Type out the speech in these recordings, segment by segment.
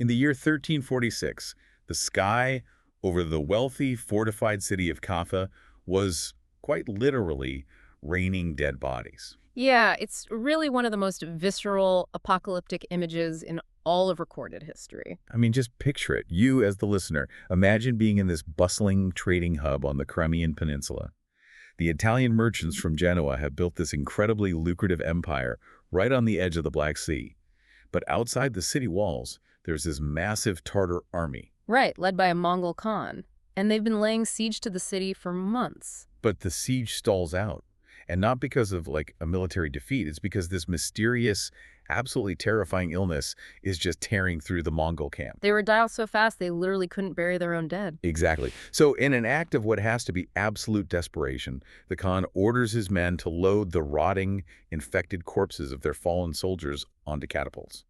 In the year 1346, the sky over the wealthy, fortified city of Kaffa was quite literally raining dead bodies. Yeah, it's really one of the most visceral, apocalyptic images in all of recorded history. I mean, just picture it. You, as the listener, imagine being in this bustling trading hub on the Crimean Peninsula. The Italian merchants from Genoa have built this incredibly lucrative empire right on the edge of the Black Sea. But outside the city walls, there's this massive Tartar army. Right, led by a Mongol Khan. And they've been laying siege to the city for months. But the siege stalls out. And not because of, like, a military defeat. It's because this mysterious, absolutely terrifying illness is just tearing through the Mongol camp. They were dialed so fast they literally couldn't bury their own dead. Exactly. So in an act of what has to be absolute desperation, the Khan orders his men to load the rotting, infected corpses of their fallen soldiers onto catapults.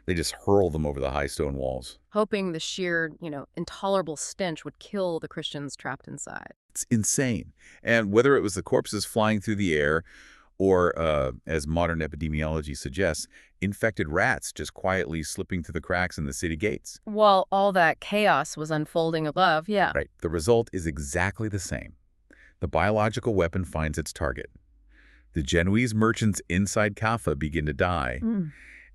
They just hurl them over the high stone walls. Hoping the sheer, intolerable stench would kill the Christians trapped inside. It's insane. And whether it was the corpses flying through the air or, as modern epidemiology suggests, infected rats just quietly slipping through the cracks in the city gates. While all that chaos was unfolding above, yeah. Right. The result is exactly the same. The biological weapon finds its target. The Genoese merchants inside Kaffa begin to die.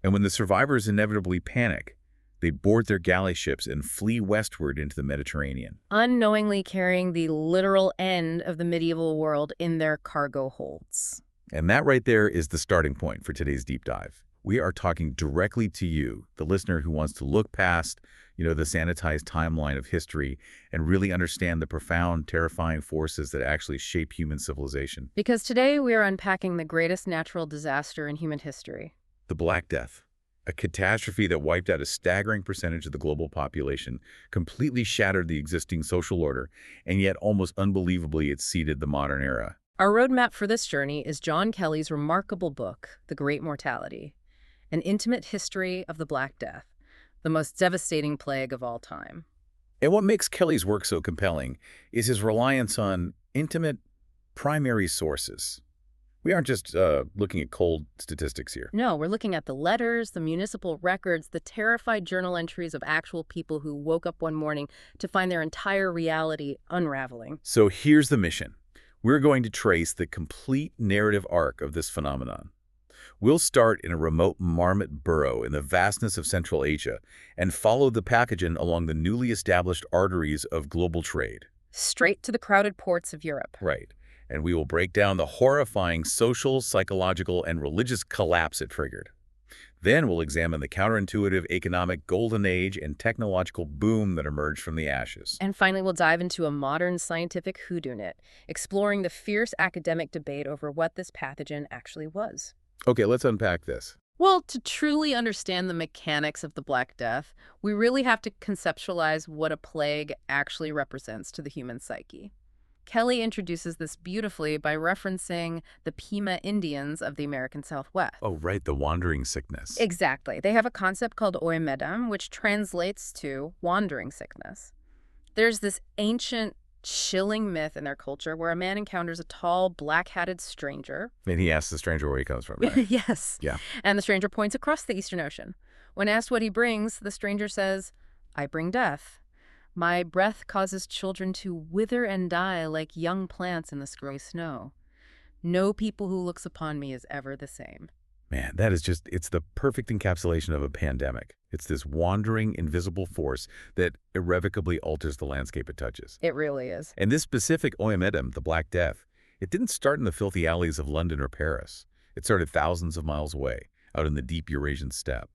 And when the survivors inevitably panic, they board their galley ships and flee westward into the Mediterranean. Unknowingly carrying the literal end of the medieval world in their cargo holds. And that right there is the starting point for today's deep dive. We are talking directly to you, the listener who wants to look past, the sanitized timeline of history and really understand the profound, terrifying forces that actually shape human civilization. Because today we are unpacking the greatest natural disaster in human history. The Black Death, a catastrophe that wiped out a staggering percentage of the global population, completely shattered the existing social order, and yet almost unbelievably it seeded the modern era. Our roadmap for this journey is John Kelly's remarkable book, The Great Mortality, an intimate history of the Black Death, the most devastating plague of all time. And what makes Kelly's work so compelling is his reliance on intimate, primary sources. We aren't just looking at cold statistics here. No, we're looking at the letters, the municipal records, the terrified journal entries of actual people who woke up one morning to find their entire reality unraveling. So here's the mission. We're going to trace the complete narrative arc of this phenomenon. We'll start in a remote marmot burrow in the vastness of Central Asia and follow the pathogen along the newly established arteries of global trade. Straight to the crowded ports of Europe. Right. And we will break down the horrifying social, psychological, and religious collapse it triggered. Then we'll examine the counterintuitive economic golden age and technological boom that emerged from the ashes. And finally, we'll dive into a modern scientific whodunit, exploring the fierce academic debate over what this pathogen actually was. Okay, let's unpack this. Well, to truly understand the mechanics of the Black Death, we really have to conceptualize what a plague actually represents to the human psyche. Kelly introduces this beautifully by referencing the Pima Indians of the American Southwest. Oh, right, the wandering sickness. Exactly. They have a concept called oimedam, which translates to wandering sickness. There's this ancient, chilling myth in their culture where a man encounters a tall, black-hatted stranger. And he asks the stranger where he comes from, right? Yes. Yeah. And the stranger points across the Eastern Ocean. When asked what he brings, the stranger says, "I bring death. My breath causes children to wither and die like young plants in the screwy snow. No people who looks upon me is ever the same." Man, it's the perfect encapsulation of a pandemic. It's this wandering, invisible force that irrevocably alters the landscape it touches. It really is. And this specific oimedam, the Black Death, it didn't start in the filthy alleys of London or Paris. It started thousands of miles away, out in the deep Eurasian steppe,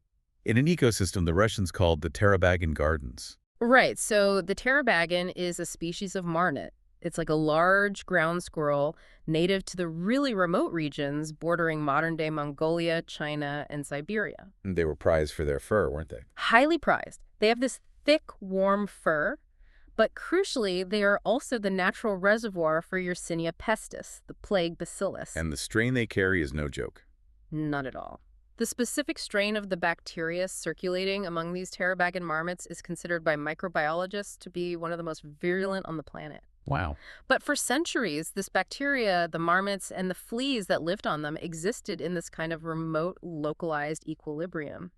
in an ecosystem the Russians called the Tarabagan Gardens. Right. So the Tarabagan is a species of marmot. It's like a large ground squirrel native to the really remote regions bordering modern-day Mongolia, China, and Siberia. They were prized for their fur, weren't they? Highly prized. They have this thick, warm fur, but crucially, they are also the natural reservoir for Yersinia pestis, the plague bacillus. And the strain they carry is no joke. Not at all. The specific strain of the bacteria circulating among these Tarabagan marmots is considered by microbiologists to be one of the most virulent on the planet. Wow. But for centuries, this bacteria, the marmots, and the fleas that lived on them existed in this kind of remote, localized equilibrium.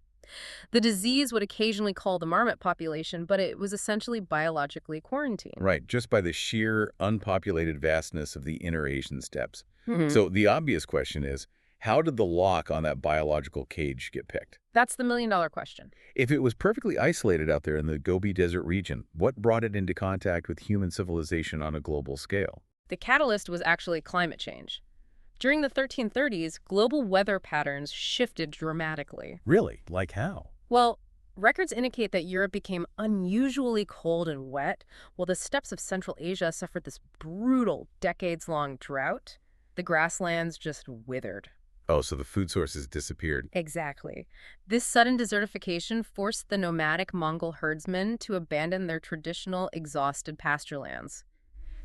The disease would occasionally call the marmot population, but it was essentially biologically quarantined. Right, just by the sheer unpopulated vastness of the inner Asian steppes. Mhm. So the obvious question is, how did the lock on that biological cage get picked? That's the million-dollar question. If it was perfectly isolated out there in the Gobi Desert region, what brought it into contact with human civilization on a global scale? The catalyst was actually climate change. During the 1330s, global weather patterns shifted dramatically. Really? Like how? Well, records indicate that Europe became unusually cold and wet, while the steppes of Central Asia suffered this brutal, decades-long drought. The grasslands just withered. Oh, so the food sources disappeared. Exactly. This sudden desertification forced the nomadic Mongol herdsmen to abandon their traditional, exhausted pasture lands.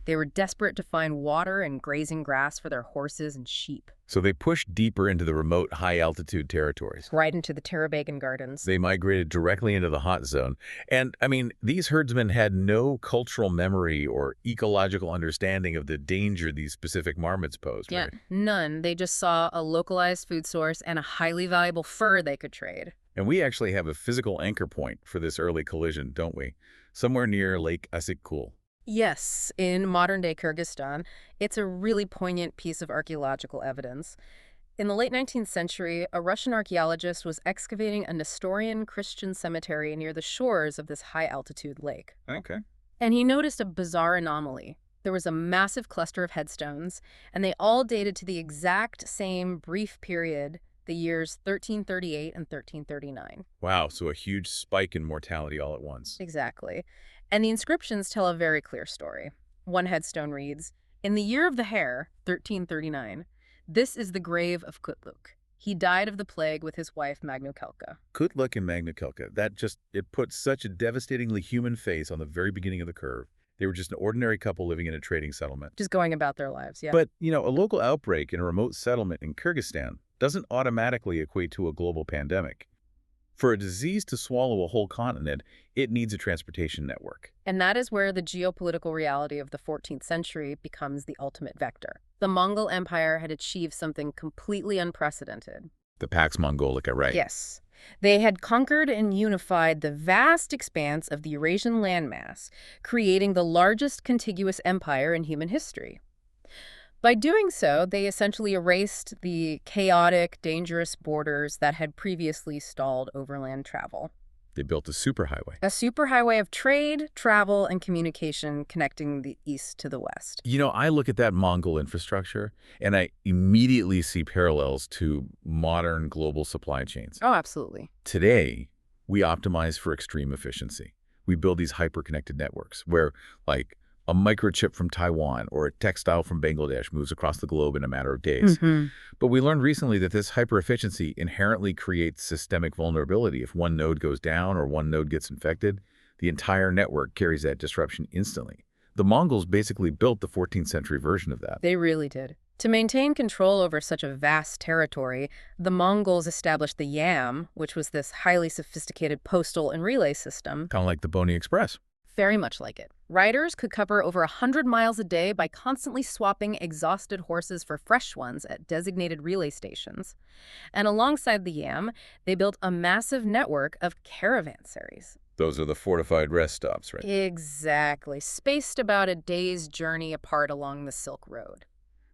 They were desperate to find water and grazing grass for their horses and sheep, So they pushed deeper into the remote high-altitude territories. right into the Tarabagan Gardens. They migrated directly into the hot zone. And, I mean, these herdsmen had no cultural memory or ecological understanding of the danger these specific marmots posed, Yeah, right? none. They just saw a localized food source and a highly valuable fur they could trade. And we actually have a physical anchor point for this early collision, don't we? Somewhere near Lake Asyk-Kul. Yes, in modern-day Kyrgyzstan, it's a really poignant piece of archaeological evidence. In the late 19th century, a Russian archaeologist was excavating a Nestorian Christian cemetery near the shores of this high-altitude lake. Okay. And he noticed a bizarre anomaly. There was a massive cluster of headstones, and they all dated to the exact same brief period, the years 1338 and 1339. Wow, so a huge spike in mortality all at once. Exactly. And the inscriptions tell a very clear story. One headstone reads, "In the year of the hare, 1339, this is the grave of Kutluk. He died of the plague with his wife Magna Kelka." Kutluk and Magna Kelka, it puts such a devastatingly human face on the very beginning of the curve. They were just an ordinary couple living in a trading settlement. Just going about their lives, yeah. But, a local outbreak in a remote settlement in Kyrgyzstan doesn't automatically equate to a global pandemic. For a disease to swallow a whole continent, it needs a transportation network. And that is where the geopolitical reality of the 14th century becomes the ultimate vector. The Mongol Empire had achieved something completely unprecedented. The Pax Mongolica, right? Yes. They had conquered and unified the vast expanse of the Eurasian landmass, creating the largest contiguous empire in human history. By doing so, they essentially erased the chaotic, dangerous borders that had previously stalled overland travel. They built a superhighway. A superhighway of trade, travel, and communication connecting the east to the west. I look at that Mongol infrastructure, and I immediately see parallels to modern global supply chains. Oh, absolutely. Today, we optimize for extreme efficiency. We build these hyper-connected networks where, like, a microchip from Taiwan or a textile from Bangladesh moves across the globe in a matter of days. But we learned recently that this hyper-efficiency inherently creates systemic vulnerability. If one node goes down or one node gets infected, the entire network carries that disruption instantly. The Mongols basically built the 14th century version of that. They really did. To maintain control over such a vast territory, the Mongols established the YAM, which was this highly sophisticated postal and relay system. Kind of like the Boney Express. Very much like it. Riders could cover over 100 miles a day by constantly swapping exhausted horses for fresh ones at designated relay stations. And alongside the YAM, they built a massive network of caravansaries. Those are the fortified rest stops, right? Exactly. Spaced about a day's journey apart along the Silk Road.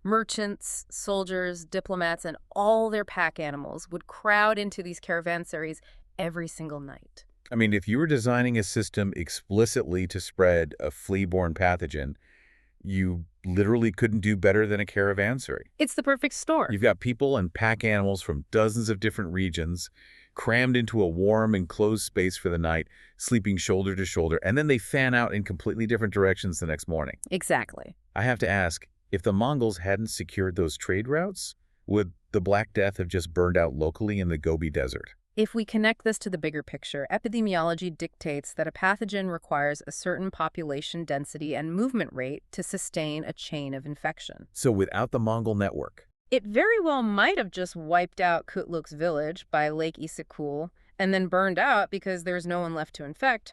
Merchants, soldiers, diplomats, and all their pack animals would crowd into these caravansaries every single night. I mean, if you were designing a system explicitly to spread a flea-borne pathogen, you literally couldn't do better than a caravansary. It's the perfect storm. You've got people and pack animals from dozens of different regions crammed into a warm, enclosed space for the night, sleeping shoulder to shoulder, and then they fan out in completely different directions the next morning. Exactly. I have to ask, if the Mongols hadn't secured those trade routes, would the Black Death have just burned out locally in the Gobi Desert? If we connect this to the bigger picture, epidemiology dictates that a pathogen requires a certain population density and movement rate to sustain a chain of infection. So without the Mongol network, It very well might have just wiped out Kutluk's village by Lake Issyk-Kul and then burned out because there's no one left to infect.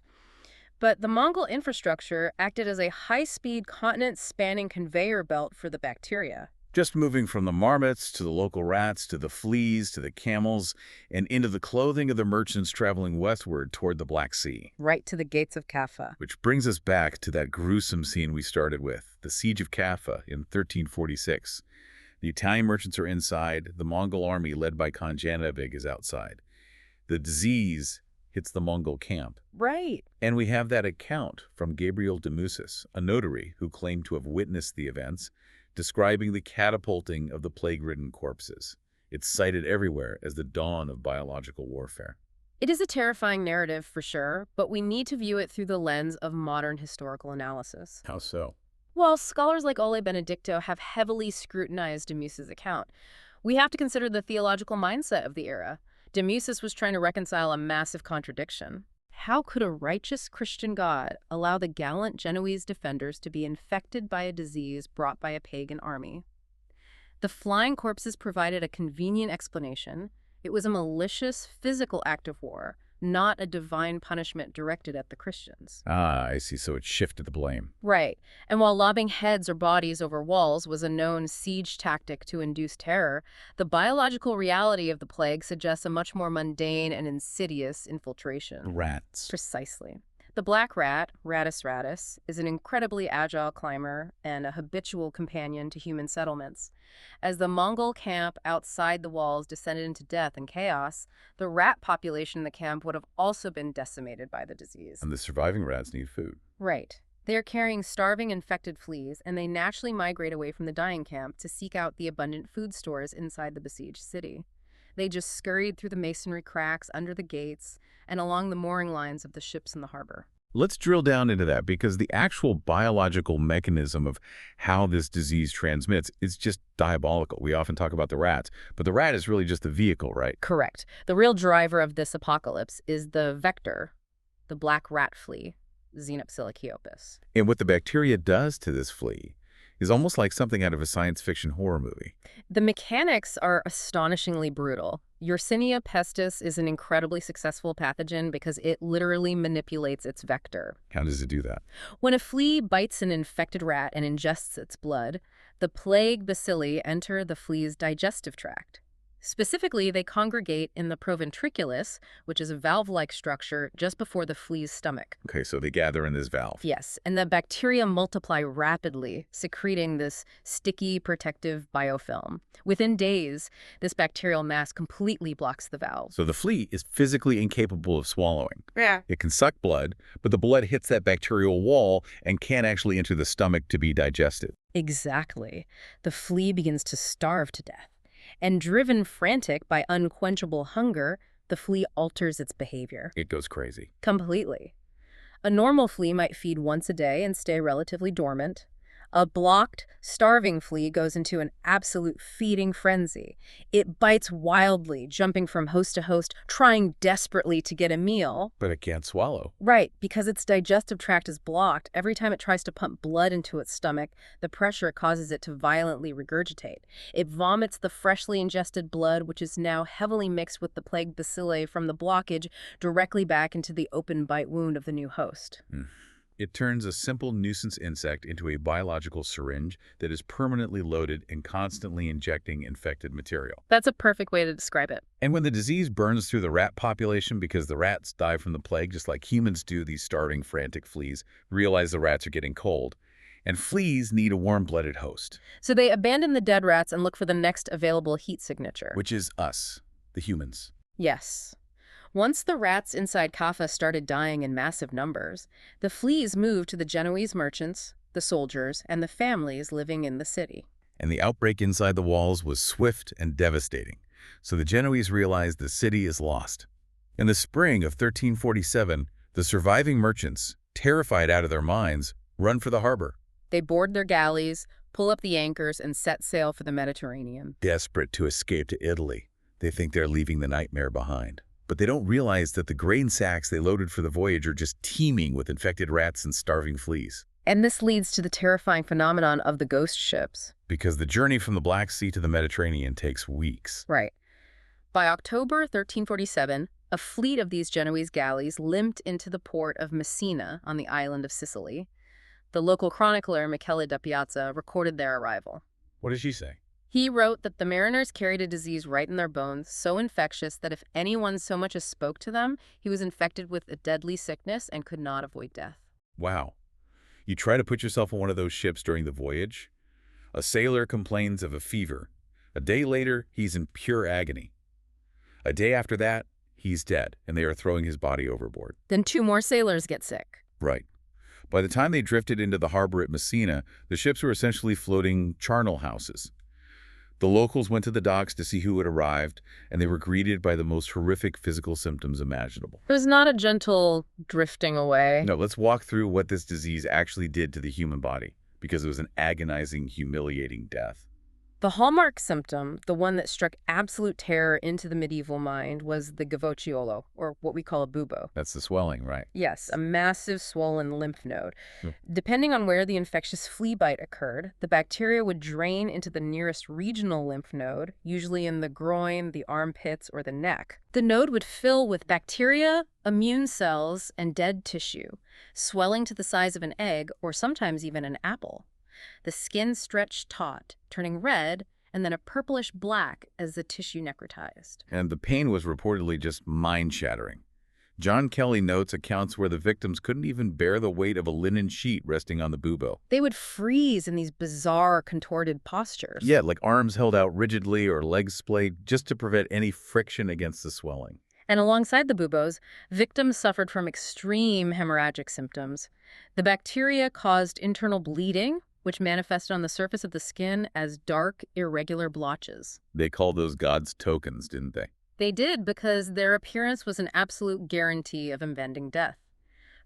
But the Mongol infrastructure acted as a high-speed, continent-spanning conveyor belt for the bacteria. Just moving from the marmots to the local rats to the fleas to the camels and into the clothing of the merchants traveling westward toward the Black Sea. Right to the gates of Kaffa. Which brings us back to that gruesome scene we started with, the Siege of Kaffa in 1346. The Italian merchants are inside, the Mongol army led by Khan Janabeg is outside. The disease hits the Mongol camp. Right. And we have that account from Gabriel de Mussis, a notary who claimed to have witnessed the events, describing the catapulting of the plague-ridden corpses. It's cited everywhere as the dawn of biological warfare. It is a terrifying narrative for sure, but we need to view it through the lens of modern historical analysis. How so? While scholars like Ole Benedicto have heavily scrutinized de Mussis' account, we have to consider the theological mindset of the era. De Mussis was trying to reconcile a massive contradiction. How could a righteous Christian God allow the gallant Genoese defenders to be infected by a disease brought by a pagan army? The flying corpses provided a convenient explanation. It was a malicious physical act of war, not a divine punishment directed at the Christians. Ah, I see. So it shifted the blame. Right. And while lobbing heads or bodies over walls was a known siege tactic to induce terror, the biological reality of the plague suggests a much more mundane and insidious infiltration. Rats. Precisely. The black rat, Rattus rattus, is an incredibly agile climber and a habitual companion to human settlements. As the Mongol camp outside the walls descended into death and chaos, the rat population in the camp would have also been decimated by the disease. And the surviving rats need food. Right. They are carrying starving infected fleas, and they naturally migrate away from the dying camp to seek out the abundant food stores inside the besieged city. They just scurried through the masonry cracks under the gates and along the mooring lines of the ships in the harbor. Let's drill down into that, because the actual biological mechanism of how this disease transmits is just diabolical. We often talk about the rats, but the rat is really just the vehicle, right? Correct. The real driver of this apocalypse is the vector, the black rat flea, Xenopsila chaopus. And what the bacteria does to this flea is almost like something out of a science fiction horror movie. The mechanics are astonishingly brutal. Yersinia pestis is an incredibly successful pathogen because it literally manipulates its vector. How does it do that? When a flea bites an infected rat and ingests its blood, the plague bacilli enter the flea's digestive tract. Specifically, they congregate in the proventriculus, which is a valve-like structure just before the flea's stomach. Okay, so they gather in this valve. Yes, and the bacteria multiply rapidly, secreting this sticky, protective biofilm. Within days, this bacterial mass completely blocks the valve. So the flea is physically incapable of swallowing. Yeah. It can suck blood, but the blood hits that bacterial wall and can't actually enter the stomach to be digested. Exactly. The flea begins to starve to death. And driven frantic by unquenchable hunger, the flea alters its behavior. It goes crazy. Completely. A normal flea might feed once a day and stay relatively dormant. A blocked, starving flea goes into an absolute feeding frenzy. It bites wildly, jumping from host to host, trying desperately to get a meal. But it can't swallow. Right, because its digestive tract is blocked. Every time it tries to pump blood into its stomach, the pressure causes it to violently regurgitate. It vomits the freshly ingested blood, which is now heavily mixed with the plague bacilli from the blockage, directly back into the open bite wound of the new host. It turns a simple nuisance insect into a biological syringe that is permanently loaded and constantly injecting infected material. That's a perfect way to describe it. And when the disease burns through the rat population because the rats die from the plague, just like humans do, these starving, frantic fleas realize the rats are getting cold. And fleas need a warm-blooded host. So they abandon the dead rats and look for the next available heat signature. Which is us, the humans. Yes. Once the rats inside Kaffa started dying in massive numbers, the fleas moved to the Genoese merchants, the soldiers, and the families living in the city. And the outbreak inside the walls was swift and devastating, so the Genoese realized the city is lost. In the spring of 1347, the surviving merchants, terrified out of their minds, run for the harbor. They board their galleys, pull up the anchors, and set sail for the Mediterranean. Desperate to escape to Italy, they think they're leaving the nightmare behind. But they don't realize that the grain sacks they loaded for the voyage are just teeming with infected rats and starving fleas. And this leads to the terrifying phenomenon of the ghost ships. Because the journey from the Black Sea to the Mediterranean takes weeks. Right. By October 1347, a fleet of these Genoese galleys limped into the port of Messina on the island of Sicily. The local chronicler, Michele da Piazza, recorded their arrival. What did she say? He wrote that the mariners carried a disease right in their bones, so infectious that if anyone so much as spoke to them, he was infected with a deadly sickness and could not avoid death. Wow. You try to put yourself on one of those ships during the voyage? A sailor complains of a fever. A day later, he's in pure agony. A day after that, he's dead, and they are throwing his body overboard. Then 2 more sailors get sick. Right. By the time they drifted into the harbor at Messina, the ships were essentially floating charnel houses. The locals went to the docks to see who had arrived, and they were greeted by the most horrific physical symptoms imaginable. It was not a gentle drifting away. No, let's walk through what this disease actually did to the human body, because it was an agonizing, humiliating death. The hallmark symptom, the one that struck absolute terror into the medieval mind, was the gavocciolo, or what we call a bubo. That's the swelling, right? Yes, a massive swollen lymph node. Hmm. Depending on where the infectious flea bite occurred, the bacteria would drain into the nearest regional lymph node, usually in the groin, the armpits, or the neck. The node would fill with bacteria, immune cells, and dead tissue, swelling to the size of an egg or sometimes even an apple. The skin stretched taut, turning red, and then a purplish black as the tissue necrotized. And the pain was reportedly just mind-shattering. John Kelly notes accounts where the victims couldn't even bear the weight of a linen sheet resting on the bubo. They would freeze in these bizarre, contorted postures. Yeah, like arms held out rigidly or legs splayed just to prevent any friction against the swelling. And alongside the buboes, victims suffered from extreme hemorrhagic symptoms. The bacteria caused internal bleeding, which manifested on the surface of the skin as dark, irregular blotches. They called those God's tokens, didn't they? They did because their appearance was an absolute guarantee of impending death.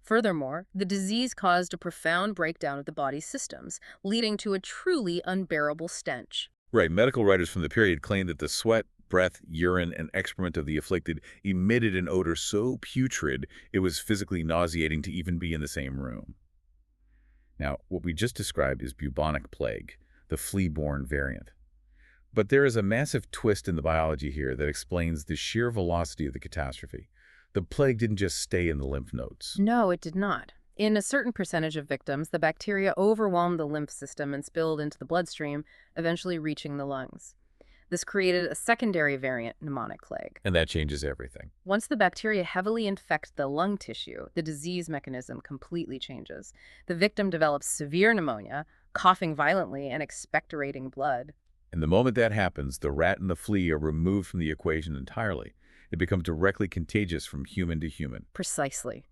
Furthermore, the disease caused a profound breakdown of the body's systems, leading to a truly unbearable stench. Right, medical writers from the period claimed that the sweat, breath, urine, and excrement of the afflicted emitted an odor so putrid it was physically nauseating to even be in the same room. Now, what we just described is bubonic plague, the flea-borne variant. But there is a massive twist in the biology here that explains the sheer velocity of the catastrophe. The plague didn't just stay in the lymph nodes. No, it did not. In a certain percentage of victims, the bacteria overwhelmed the lymph system and spilled into the bloodstream, eventually reaching the lungs. This created a secondary variant, pneumonic plague. And that changes everything. Once the bacteria heavily infect the lung tissue, the disease mechanism completely changes. The victim develops severe pneumonia, coughing violently and expectorating blood. And the moment that happens, the rat and the flea are removed from the equation entirely. It becomes directly contagious from human to human. Precisely.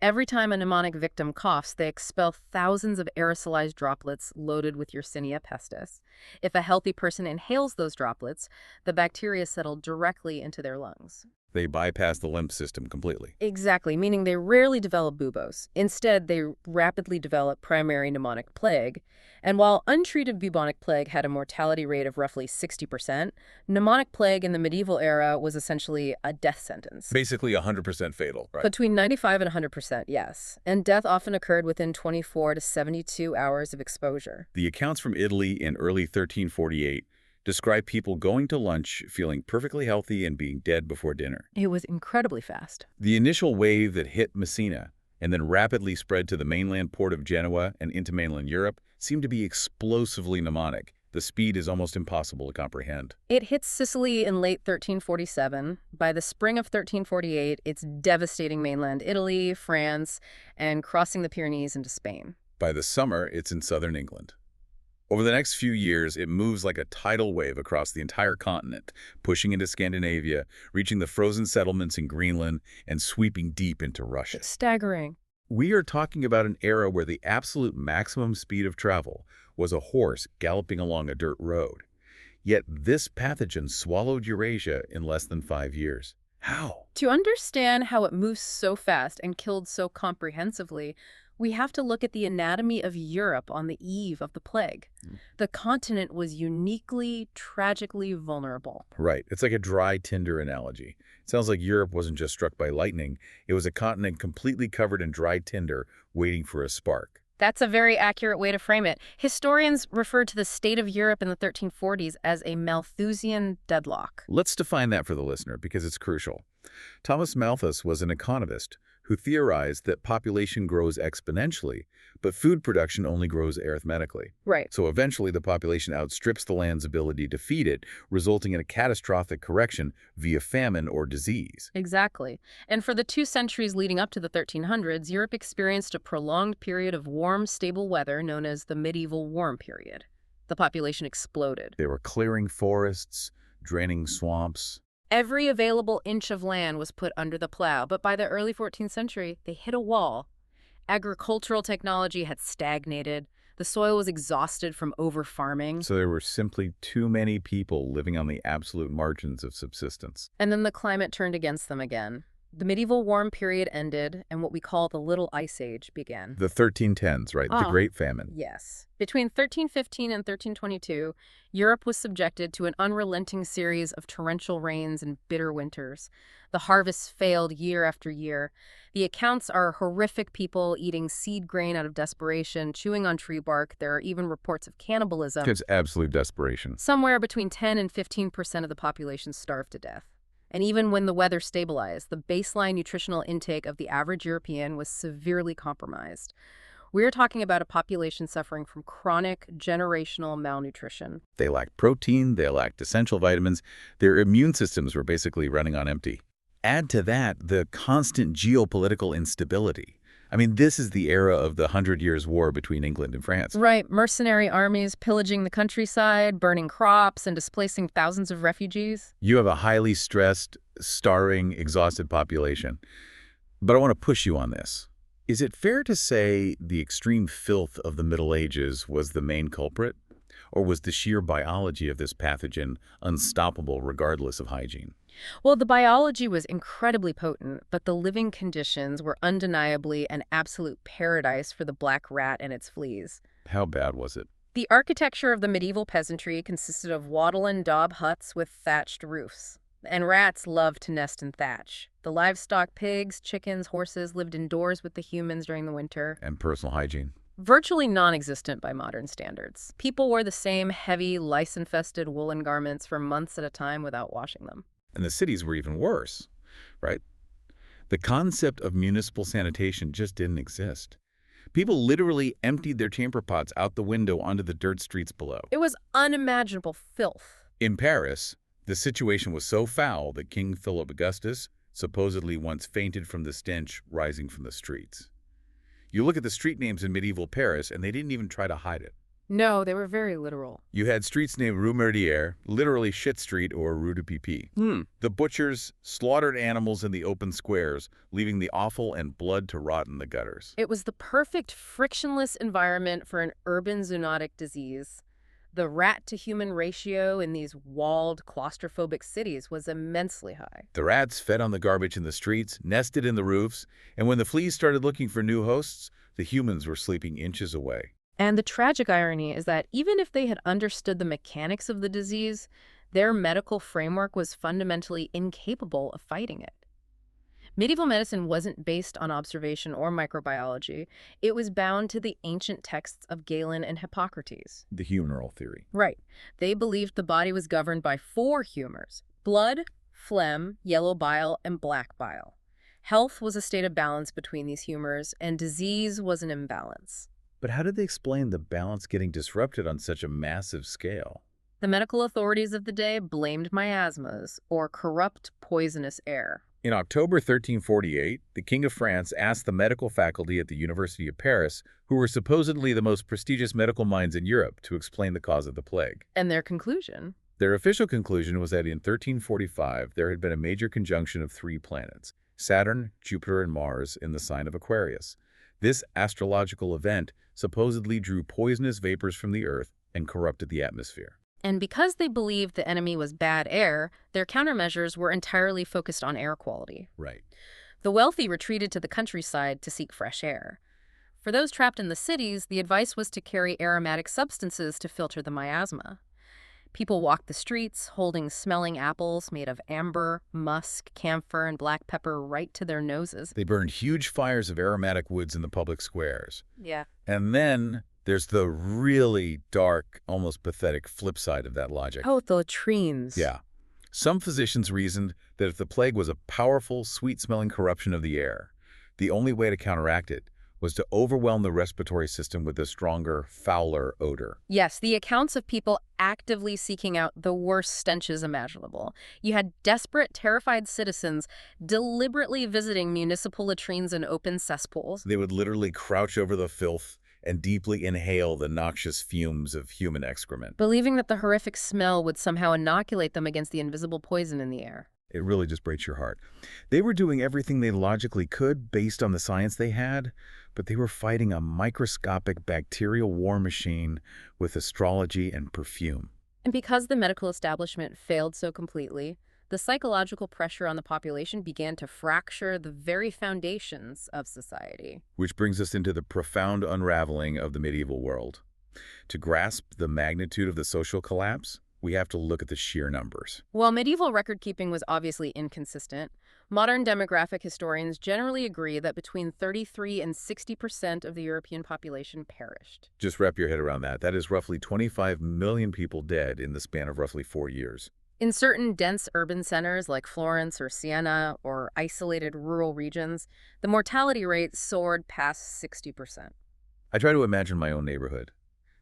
Every time a pneumonic victim coughs, they expel thousands of aerosolized droplets loaded with Yersinia pestis. If a healthy person inhales those droplets, the bacteria settle directly into their lungs. They bypass the lymph system completely. Exactly, meaning they rarely develop buboes. Instead, they rapidly develop primary pneumonic plague. And while untreated bubonic plague had a mortality rate of roughly 60%, pneumonic plague in the medieval era was essentially a death sentence. Basically 100% fatal, right? Between 95 and 100%, yes. And death often occurred within 24 to 72 hours of exposure. The accounts from Italy in early 1348 describe people going to lunch, feeling perfectly healthy, and being dead before dinner. It was incredibly fast. The initial wave that hit Messina and then rapidly spread to the mainland port of Genoa and into mainland Europe seemed to be explosively mnemonic. The speed is almost impossible to comprehend. It hits Sicily in late 1347. By the spring of 1348, it's devastating mainland Italy, France, and crossing the Pyrenees into Spain. By the summer, it's in southern England. Over the next few years, it moves like a tidal wave across the entire continent, pushing into Scandinavia, reaching the frozen settlements in Greenland, and sweeping deep into Russia. It's staggering. We are talking about an era where the absolute maximum speed of travel was a horse galloping along a dirt road. Yet this pathogen swallowed Eurasia in less than 5 years. How? To understand how it moves so fast and killed so comprehensively, we have to look at the anatomy of Europe on the eve of the plague. The continent was uniquely, tragically vulnerable. Right. It's like a dry tinder analogy. It sounds like Europe wasn't just struck by lightning. It was a continent completely covered in dry tinder, waiting for a spark. That's a very accurate way to frame it. Historians refer to the state of Europe in the 1340s as a Malthusian deadlock. Let's define that for the listener because it's crucial. Thomas Malthus was an economist who theorized that population grows exponentially, but food production only grows arithmetically. Right. So eventually the population outstrips the land's ability to feed it, resulting in a catastrophic correction via famine or disease. Exactly. And for the 2 centuries leading up to the 1300s, Europe experienced a prolonged period of warm, stable weather known as the medieval warm period. The population exploded. They were clearing forests, draining swamps. Every available inch of land was put under the plow, but by the early 14th century, they hit a wall. Agricultural technology had stagnated. The soil was exhausted from over-farming. So there were simply too many people living on the absolute margins of subsistence. And then the climate turned against them again. The medieval warm period ended, and what we call the Little Ice Age began. The 1310s, right? The Great Famine. Yes. Between 1315 and 1322, Europe was subjected to an unrelenting series of torrential rains and bitter winters. The harvests failed year after year. The accounts are horrific: people eating seed grain out of desperation, chewing on tree bark. There are even reports of cannibalism. It's absolute desperation. Somewhere between 10 and 15% of the population starved to death. And even when the weather stabilized, the baseline nutritional intake of the average European was severely compromised. We're talking about a population suffering from chronic, generational malnutrition. They lacked protein, they lacked essential vitamins. Their immune systems were basically running on empty. Add to that the constant geopolitical instability. I mean, this is the era of the 100 Years' War between England and France. Right, mercenary armies pillaging the countryside, burning crops, and displacing thousands of refugees. You have a highly stressed, starving, exhausted population. But I want to push you on this. Is it fair to say the extreme filth of the Middle Ages was the main culprit? Or was the sheer biology of this pathogen unstoppable regardless of hygiene? Well, the biology was incredibly potent, but the living conditions were undeniably an absolute paradise for the black rat and its fleas. How bad was it? The architecture of the medieval peasantry consisted of wattle and daub huts with thatched roofs. And rats loved to nest in thatch. The livestock, pigs, chickens, horses, lived indoors with the humans during the winter. And personal hygiene? Virtually non-existent by modern standards. People wore the same heavy, lice-infested woolen garments for months at a time without washing them. And the cities were even worse, right? The concept of municipal sanitation just didn't exist. People literally emptied their chamber pots out the window onto the dirt streets below. It was unimaginable filth. In Paris, the situation was so foul that King Philip Augustus supposedly once fainted from the stench rising from the streets. You look at the street names in medieval Paris, and they didn't even try to hide it. No, they were very literal. You had streets named Rue Merdier, literally Shit Street or Rue de Pipi. The butchers slaughtered animals in the open squares, leaving the offal and blood to rot in the gutters. It was the perfect frictionless environment for an urban zoonotic disease. The rat-to-human ratio in these walled, claustrophobic cities was immensely high. The rats fed on the garbage in the streets, nested in the roofs, and when the fleas started looking for new hosts, the humans were sleeping inches away. And the tragic irony is that even if they had understood the mechanics of the disease, their medical framework was fundamentally incapable of fighting it. Medieval medicine wasn't based on observation or microbiology. It was bound to the ancient texts of Galen and Hippocrates. The humoral theory. Right. They believed the body was governed by 4 humors: blood, phlegm, yellow bile, and black bile. Health was a state of balance between these humors, and disease was an imbalance. But how did they explain the balance getting disrupted on such a massive scale? The medical authorities of the day blamed miasmas, or corrupt, poisonous air. In October 1348, the King of France asked the medical faculty at the University of Paris, who were supposedly the most prestigious medical minds in Europe, to explain the cause of the plague. And their conclusion? Their official conclusion was that in 1345, there had been a major conjunction of 3 planets, Saturn, Jupiter, and Mars, in the sign of Aquarius. This astrological event supposedly drew poisonous vapors from the Earth and corrupted the atmosphere. And because they believed the enemy was bad air, their countermeasures were entirely focused on air quality. Right. The wealthy retreated to the countryside to seek fresh air. For those trapped in the cities, the advice was to carry aromatic substances to filter the miasma. People walked the streets, holding smelling apples made of amber, musk, camphor, and black pepper right to their noses. They burned huge fires of aromatic woods in the public squares. Yeah. And then there's the really dark, almost pathetic flip side of that logic. Oh, the latrines. Yeah. Some physicians reasoned that if the plague was a powerful, sweet-smelling corruption of the air, the only way to counteract it was to overwhelm the respiratory system with a stronger, fouler odor. Yes, the accounts of people actively seeking out the worst stenches imaginable. You had desperate, terrified citizens deliberately visiting municipal latrines and open cesspools. They would literally crouch over the filth and deeply inhale the noxious fumes of human excrement. Believing that the horrific smell would somehow inoculate them against the invisible poison in the air. It really just breaks your heart. They were doing everything they logically could based on the science they had, but they were fighting a microscopic bacterial war machine with astrology and perfume. And because the medical establishment failed so completely, the psychological pressure on the population began to fracture the very foundations of society. Which brings us into the profound unraveling of the medieval world. To grasp the magnitude of the social collapse, we have to look at the sheer numbers. While medieval record-keeping was obviously inconsistent, modern demographic historians generally agree that between 33 and 60% of the European population perished. Just wrap your head around that. That is roughly 25 million people dead in the span of roughly 4 years. In certain dense urban centers like Florence or Siena or isolated rural regions, the mortality rate soared past 60%. I try to imagine my own neighborhood.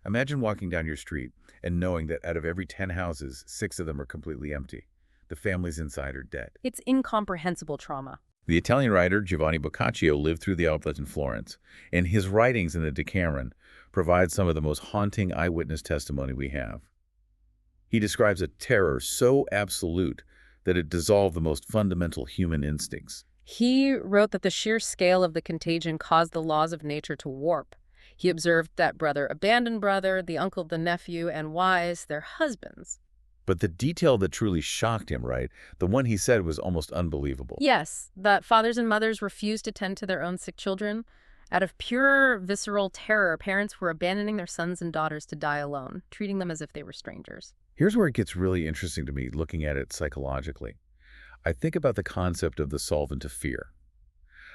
Imagine walking down your street and knowing that out of every 10 houses, 6 of them are completely empty. The families inside are dead. It's incomprehensible trauma. The Italian writer Giovanni Boccaccio lived through the outlet in Florence, and his writings in the Decameron provide some of the most haunting eyewitness testimony we have. He describes a terror so absolute that it dissolved the most fundamental human instincts. He wrote that the sheer scale of the contagion caused the laws of nature to warp. He observed that brother abandoned brother, the uncle the nephew, and wives their husbands. But the detail that truly shocked him, right? The one he said was almost unbelievable. Yes, that fathers and mothers refused to tend to their own sick children. Out of pure visceral terror, parents were abandoning their sons and daughters to die alone, treating them as if they were strangers. Here's where it gets really interesting to me, looking at it psychologically. I think about the concept of the solvent of fear.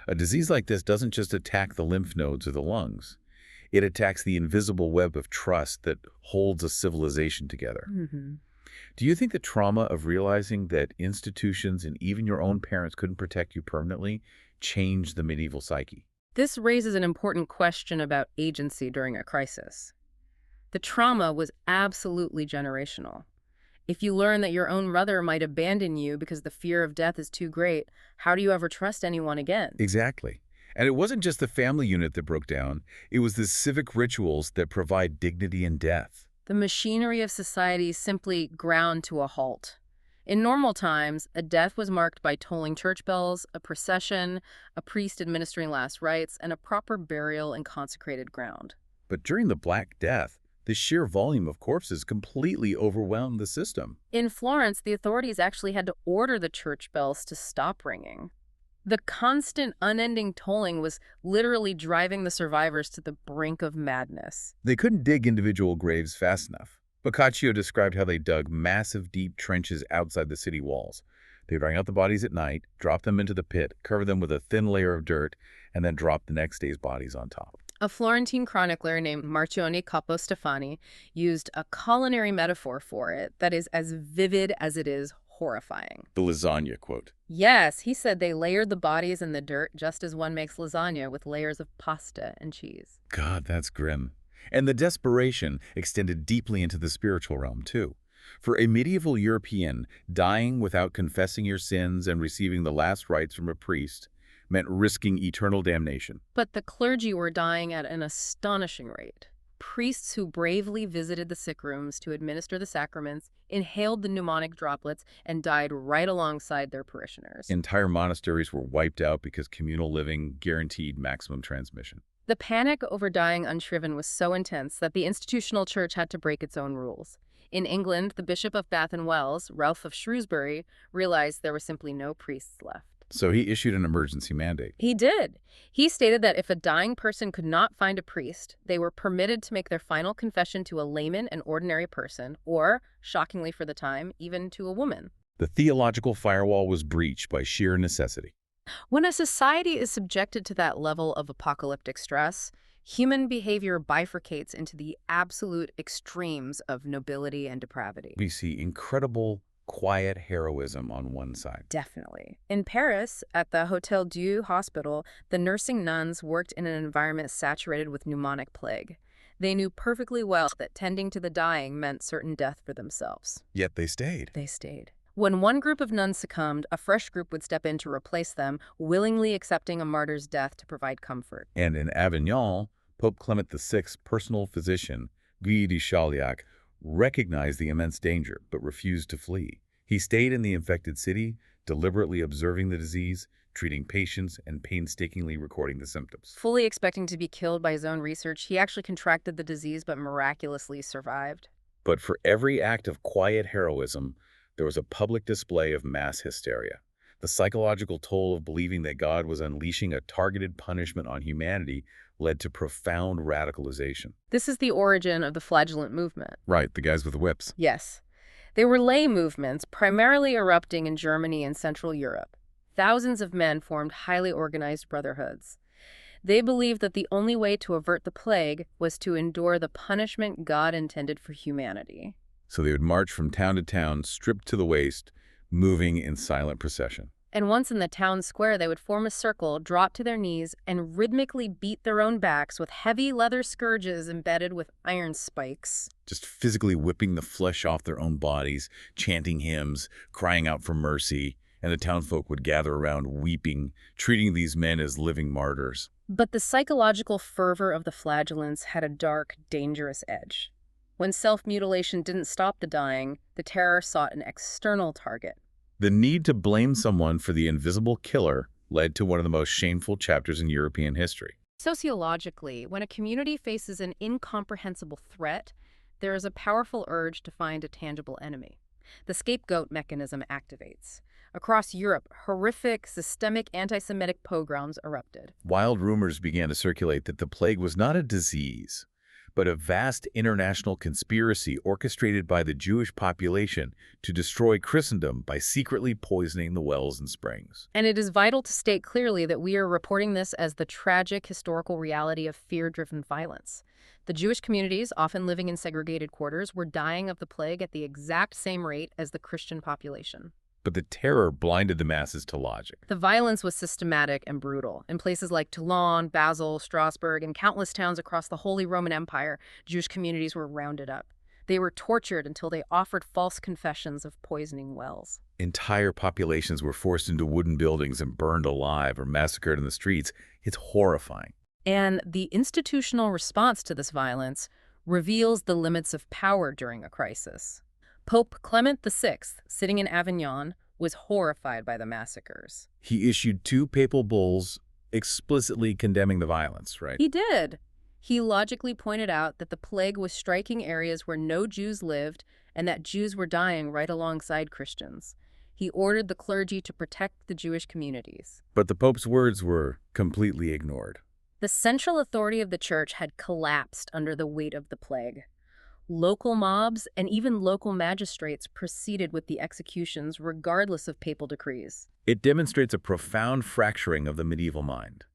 A disease like this doesn't just attack the lymph nodes or the lungs. It attacks the invisible web of trust that holds a civilization together. Do you think the trauma of realizing that institutions and even your own parents couldn't protect you permanently changed the medieval psyche? This raises an important question about agency during a crisis. The trauma was absolutely generational. If you learn that your own brother might abandon you because the fear of death is too great, how do you ever trust anyone again? Exactly. And it wasn't just the family unit that broke down. It was the civic rituals that provide dignity in death. The machinery of society simply ground to a halt. In normal times, a death was marked by tolling church bells, a procession, a priest administering last rites, and a proper burial in consecrated ground. But during the Black Death, the sheer volume of corpses completely overwhelmed the system. In Florence, the authorities actually had to order the church bells to stop ringing. The constant, unending tolling was literally driving the survivors to the brink of madness. They couldn't dig individual graves fast enough. Boccaccio described how they dug massive, deep trenches outside the city walls. They bring out the bodies at night, drop them into the pit, cover them with a thin layer of dirt, and then drop the next day's bodies on top. A Florentine chronicler named Marcione Capo Stefani used a culinary metaphor for it that is as vivid as it is horrifying. The lasagna quote. Yes, he said they layered the bodies in the dirt just as one makes lasagna with layers of pasta and cheese. God, that's grim. And the desperation extended deeply into the spiritual realm, too. For a medieval European, dying without confessing your sins and receiving the last rites from a priest meant risking eternal damnation. But the clergy were dying at an astonishing rate. Priests who bravely visited the sick rooms to administer the sacraments inhaled the pneumonic droplets and died right alongside their parishioners. Entire monasteries were wiped out because communal living guaranteed maximum transmission. The panic over dying unshriven was so intense that the institutional church had to break its own rules. In England, the Bishop of Bath and Wells, Ralph of Shrewsbury, realized there were simply no priests left. So he issued an emergency mandate. He did. He stated that if a dying person could not find a priest, they were permitted to make their final confession to a layman, an ordinary person, or, shockingly for the time, even to a woman. The theological firewall was breached by sheer necessity. When a society is subjected to that level of apocalyptic stress, human behavior bifurcates into the absolute extremes of nobility and depravity. We see incredible, quiet heroism on one side. Definitely. In Paris, at the Hôtel Dieu hospital, the nursing nuns worked in an environment saturated with pneumonic plague. They knew perfectly well that tending to the dying meant certain death for themselves. Yet they stayed. They stayed. When one group of nuns succumbed, a fresh group would step in to replace them, willingly accepting a martyr's death to provide comfort. And in Avignon, Pope Clement VI's personal physician, Guy de Chauliac, recognized the immense danger but refused to flee. He stayed in the infected city, deliberately observing the disease, treating patients, and painstakingly recording the symptoms. Fully expecting to be killed by his own research, he actually contracted the disease but miraculously survived. But for every act of quiet heroism, there was a public display of mass hysteria. The psychological toll of believing that God was unleashing a targeted punishment on humanity led to profound radicalization. This is the origin of the flagellant movement. Right, the guys with the whips. Yes. They were lay movements, primarily erupting in Germany and Central Europe. Thousands of men formed highly organized brotherhoods. They believed that the only way to avert the plague was to endure the punishment God intended for humanity. So they would march from town to town, stripped to the waist, moving in silent procession. And once in the town square, they would form a circle, drop to their knees, and rhythmically beat their own backs with heavy leather scourges embedded with iron spikes. Just physically whipping the flesh off their own bodies, chanting hymns, crying out for mercy, and the townfolk would gather around weeping, treating these men as living martyrs. But the psychological fervor of the flagellants had a dark, dangerous edge. When self-mutilation didn't stop the dying, the terror sought an external target. The need to blame someone for the invisible killer led to one of the most shameful chapters in European history. Sociologically, when a community faces an incomprehensible threat, there is a powerful urge to find a tangible enemy. The scapegoat mechanism activates. Across Europe, horrific, systemic anti-Semitic pogroms erupted. Wild rumors began to circulate that the plague was not a disease, but a vast international conspiracy orchestrated by the Jewish population to destroy Christendom by secretly poisoning the wells and springs. And it is vital to state clearly that we are reporting this as the tragic historical reality of fear-driven violence. The Jewish communities, often living in segregated quarters, were dying of the plague at the exact same rate as the Christian population. But the terror blinded the masses to logic. The violence was systematic and brutal. In places like Toulon, Basel, Strasbourg, and countless towns across the Holy Roman Empire, Jewish communities were rounded up. They were tortured until they offered false confessions of poisoning wells. Entire populations were forced into wooden buildings and burned alive or massacred in the streets. It's horrifying. And the institutional response to this violence reveals the limits of power during a crisis. Pope Clement VI, sitting in Avignon, was horrified by the massacres. He issued 2 papal bulls explicitly condemning the violence, right? He did. He logically pointed out that the plague was striking areas where no Jews lived and that Jews were dying right alongside Christians. He ordered the clergy to protect the Jewish communities. But the Pope's words were completely ignored. The central authority of the church had collapsed under the weight of the plague. Local mobs and even local magistrates proceeded with the executions regardless of papal decrees. It demonstrates a profound fracturing of the medieval mind.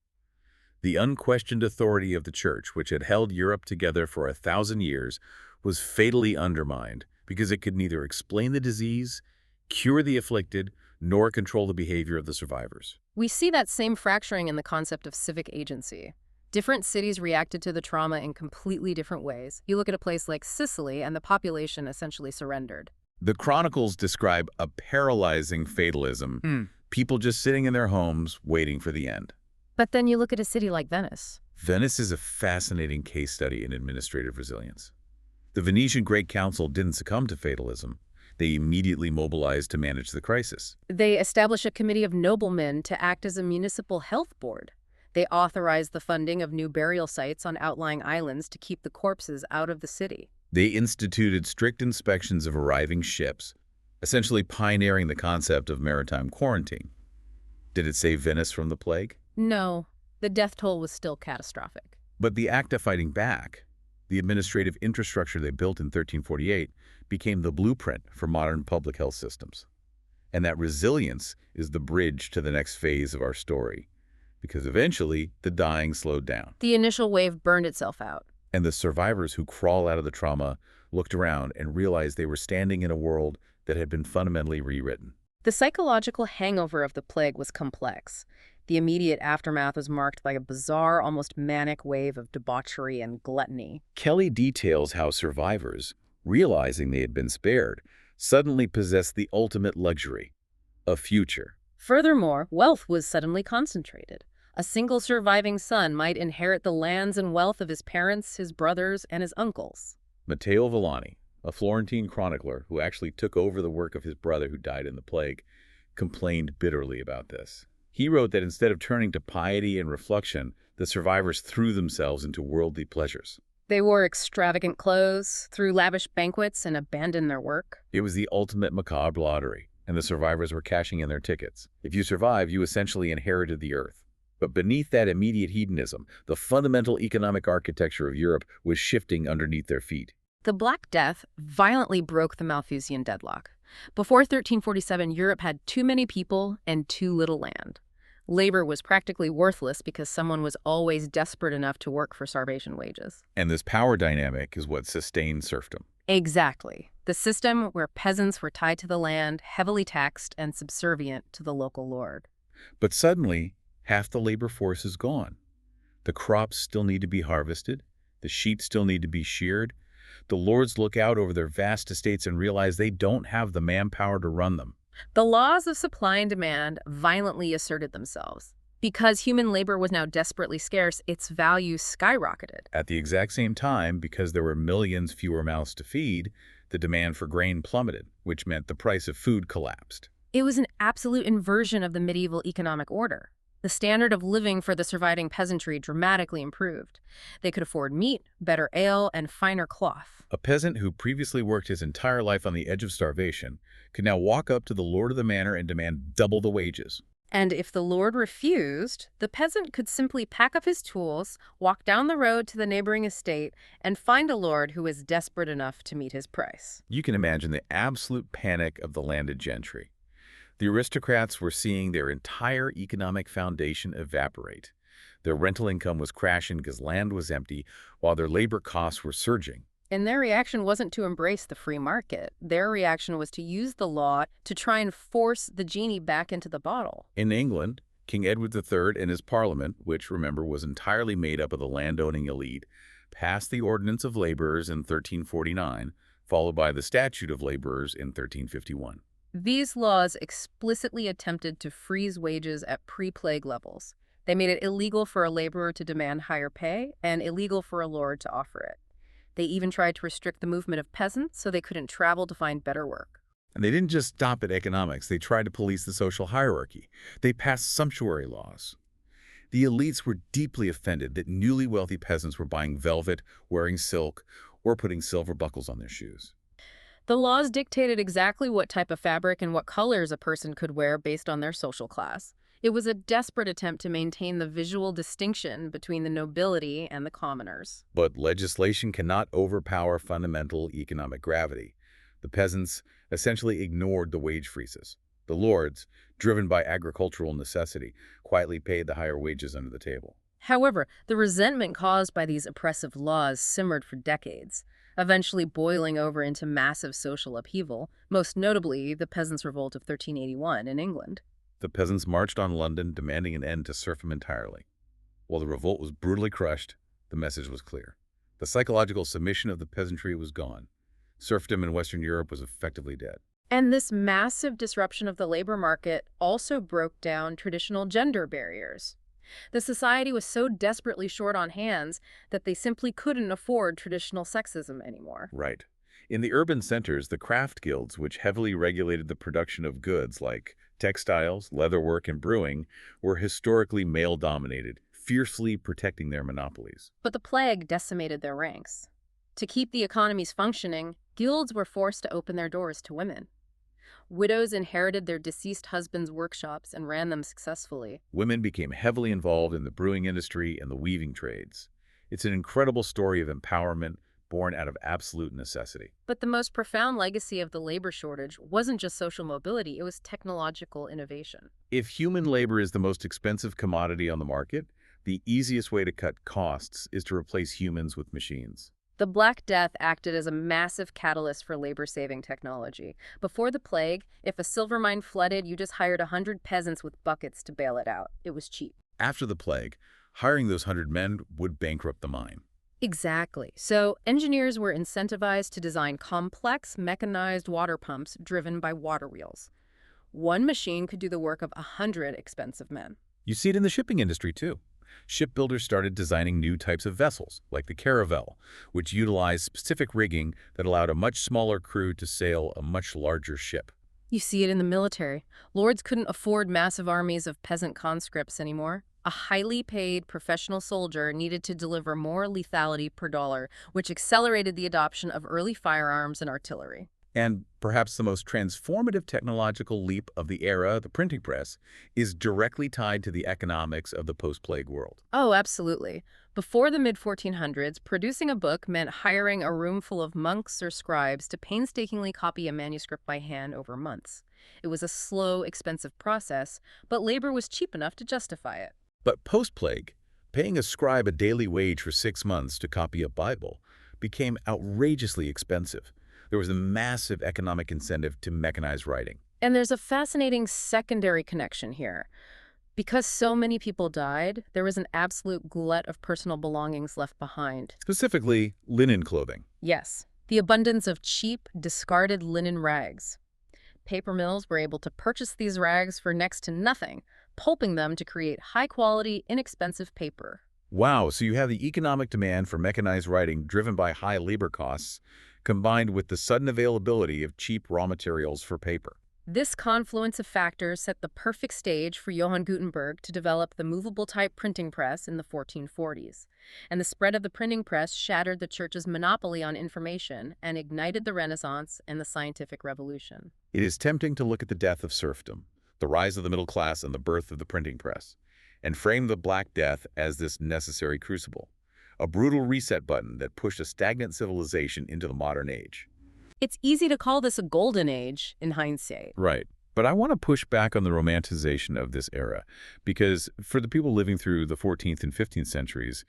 The unquestioned authority of the Church, which had held Europe together for 1,000 years, was fatally undermined because it could neither explain the disease, cure the afflicted, nor control the behavior of the survivors. We see that same fracturing in the concept of civic agency. Different cities reacted to the trauma in completely different ways. You look at a place like Sicily, and the population essentially surrendered. The chronicles describe a paralyzing fatalism, people just sitting in their homes waiting for the end. But then you look at a city like Venice. Venice is a fascinating case study in administrative resilience. The Venetian Great Council didn't succumb to fatalism. They immediately mobilized to manage the crisis. They established a committee of noblemen to act as a municipal health board. They authorized the funding of new burial sites on outlying islands to keep the corpses out of the city. They instituted strict inspections of arriving ships, essentially pioneering the concept of maritime quarantine. Did it save Venice from the plague? No, the death toll was still catastrophic. But the act of fighting back, the administrative infrastructure they built in 1348, became the blueprint for modern public health systems. And that resilience is the bridge to the next phase of our story, because eventually the dying slowed down. The initial wave burned itself out. And the survivors who crawl out of the trauma looked around and realized they were standing in a world that had been fundamentally rewritten. The psychological hangover of the plague was complex. The immediate aftermath was marked by a bizarre, almost manic wave of debauchery and gluttony. Kelly details how survivors, realizing they had been spared, suddenly possessed the ultimate luxury, a future. Furthermore, wealth was suddenly concentrated. A single surviving son might inherit the lands and wealth of his parents, his brothers, and his uncles. Matteo Villani, a Florentine chronicler who actually took over the work of his brother who died in the plague, complained bitterly about this. He wrote that instead of turning to piety and reflection, the survivors threw themselves into worldly pleasures. They wore extravagant clothes, threw lavish banquets, and abandoned their work. It was the ultimate macabre lottery, and the survivors were cashing in their tickets. If you survived, you essentially inherited the earth. But beneath that immediate hedonism, the fundamental economic architecture of Europe was shifting underneath their feet. The Black Death violently broke the Malthusian deadlock. Before 1347, Europe had too many people and too little land. Labor was practically worthless because someone was always desperate enough to work for starvation wages. And this power dynamic is what sustained serfdom. Exactly. The system where peasants were tied to the land, heavily taxed, and subservient to the local lord. But suddenly, half the labor force is gone. The crops still need to be harvested. The sheep still need to be sheared. The lords look out over their vast estates and realize they don't have the manpower to run them. The laws of supply and demand violently asserted themselves. Because human labor was now desperately scarce, its value skyrocketed. At the exact same time, because there were millions fewer mouths to feed, the demand for grain plummeted, which meant the price of food collapsed. It was an absolute inversion of the medieval economic order. The standard of living for the surviving peasantry dramatically improved. They could afford meat, better ale, and finer cloth. A peasant who previously worked his entire life on the edge of starvation could now walk up to the lord of the manor and demand double the wages. And if the lord refused, the peasant could simply pack up his tools, walk down the road to the neighboring estate, and find a lord who was desperate enough to meet his price. You can imagine the absolute panic of the landed gentry. The aristocrats were seeing their entire economic foundation evaporate. Their rental income was crashing because land was empty, while their labor costs were surging. And their reaction wasn't to embrace the free market. Their reaction was to use the law to try and force the genie back into the bottle. In England, King Edward III and his parliament, which, remember, was entirely made up of the landowning elite, passed the Ordinance of Laborers in 1349, followed by the Statute of Laborers in 1351. These laws explicitly attempted to freeze wages at pre-plague levels. They made it illegal for a laborer to demand higher pay and illegal for a lord to offer it. They even tried to restrict the movement of peasants so they couldn't travel to find better work. And they didn't just stop at economics. They tried to police the social hierarchy. They passed sumptuary laws. The elites were deeply offended that newly wealthy peasants were buying velvet, wearing silk, or putting silver buckles on their shoes. The laws dictated exactly what type of fabric and what colors a person could wear based on their social class. It was a desperate attempt to maintain the visual distinction between the nobility and the commoners. But legislation cannot overpower fundamental economic gravity. The peasants essentially ignored the wage freezes. The lords, driven by agricultural necessity, quietly paid the higher wages under the table. However, the resentment caused by these oppressive laws simmered for decades, eventually boiling over into massive social upheaval, most notably the Peasants' Revolt of 1381 in England. The peasants marched on London, demanding an end to serfdom entirely. While the revolt was brutally crushed, the message was clear. The psychological submission of the peasantry was gone. Serfdom in Western Europe was effectively dead. And this massive disruption of the labor market also broke down traditional gender barriers. The society was so desperately short on hands that they simply couldn't afford traditional sexism anymore. Right. In the urban centers, the craft guilds, which heavily regulated the production of goods like textiles, leatherwork, and brewing, were historically male-dominated, fiercely protecting their monopolies. But the plague decimated their ranks. To keep the economies functioning, guilds were forced to open their doors to women. Widows inherited their deceased husbands' workshops and ran them successfully. Women became heavily involved in the brewing industry and the weaving trades. It's an incredible story of empowerment born out of absolute necessity. But the most profound legacy of the labor shortage wasn't just social mobility, it was technological innovation. If human labor is the most expensive commodity on the market, the easiest way to cut costs is to replace humans with machines. The Black Death acted as a massive catalyst for labor-saving technology. Before the plague, if a silver mine flooded, you just hired 100 peasants with buckets to bail it out. It was cheap. After the plague, hiring those 100 men would bankrupt the mine. Exactly. So engineers were incentivized to design complex, mechanized water pumps driven by water wheels. One machine could do the work of 100 expensive men. You see it in the shipping industry, too. Shipbuilders started designing new types of vessels, like the caravel, which utilized specific rigging that allowed a much smaller crew to sail a much larger ship. You see it in the military. Lords couldn't afford massive armies of peasant conscripts anymore. A highly paid professional soldier needed to deliver more lethality per dollar, which accelerated the adoption of early firearms and artillery. And perhaps the most transformative technological leap of the era, the printing press, is directly tied to the economics of the post-plague world. Oh, absolutely. Before the mid-1400s, producing a book meant hiring a room full of monks or scribes to painstakingly copy a manuscript by hand over months. It was a slow, expensive process, but labor was cheap enough to justify it. But post-plague, paying a scribe a daily wage for 6 months to copy a Bible became outrageously expensive. There was a massive economic incentive to mechanize writing. And there's a fascinating secondary connection here. Because so many people died, there was an absolute glut of personal belongings left behind. Specifically, linen clothing. Yes, the abundance of cheap, discarded linen rags. Paper mills were able to purchase these rags for next to nothing, pulping them to create high-quality, inexpensive paper. Wow, so you have the economic demand for mechanized writing driven by high labor costs, combined with the sudden availability of cheap raw materials for paper. This confluence of factors set the perfect stage for Johann Gutenberg to develop the movable type printing press in the 1440s. And the spread of the printing press shattered the church's monopoly on information and ignited the Renaissance and the scientific revolution. It is tempting to look at the death of serfdom, the rise of the middle class, and the birth of the printing press, and frame the Black Death as this necessary crucible, a brutal reset button that pushed a stagnant civilization into the modern age. It's easy to call this a golden age in hindsight. Right. But I want to push back on the romanticization of this era, because for the people living through the 14th and 15th centuries,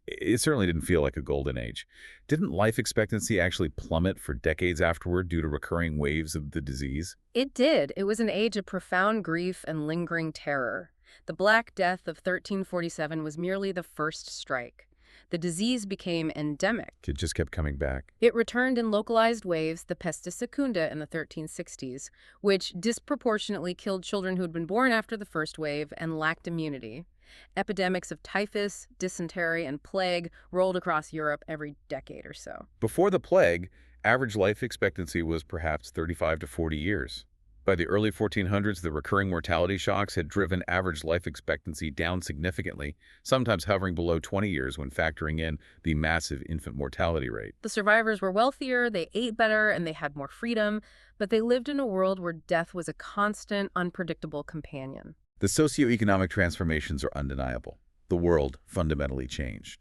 it certainly didn't feel like a golden age. Didn't life expectancy actually plummet for decades afterward due to recurring waves of the disease? It did. It was an age of profound grief and lingering terror. The Black Death of 1347 was merely the first strike. The disease became endemic. It just kept coming back. It returned in localized waves, the Pestis Secunda in the 1360s, which disproportionately killed children who had been born after the first wave and lacked immunity. Epidemics of typhus, dysentery, and plague rolled across Europe every decade or so. Before the plague, average life expectancy was perhaps 35 to 40 years. By the early 1400s, the recurring mortality shocks had driven average life expectancy down significantly, sometimes hovering below 20 years when factoring in the massive infant mortality rate. The survivors were wealthier, they ate better, and they had more freedom, but they lived in a world where death was a constant, unpredictable companion. The socioeconomic transformations are undeniable. The world fundamentally changed.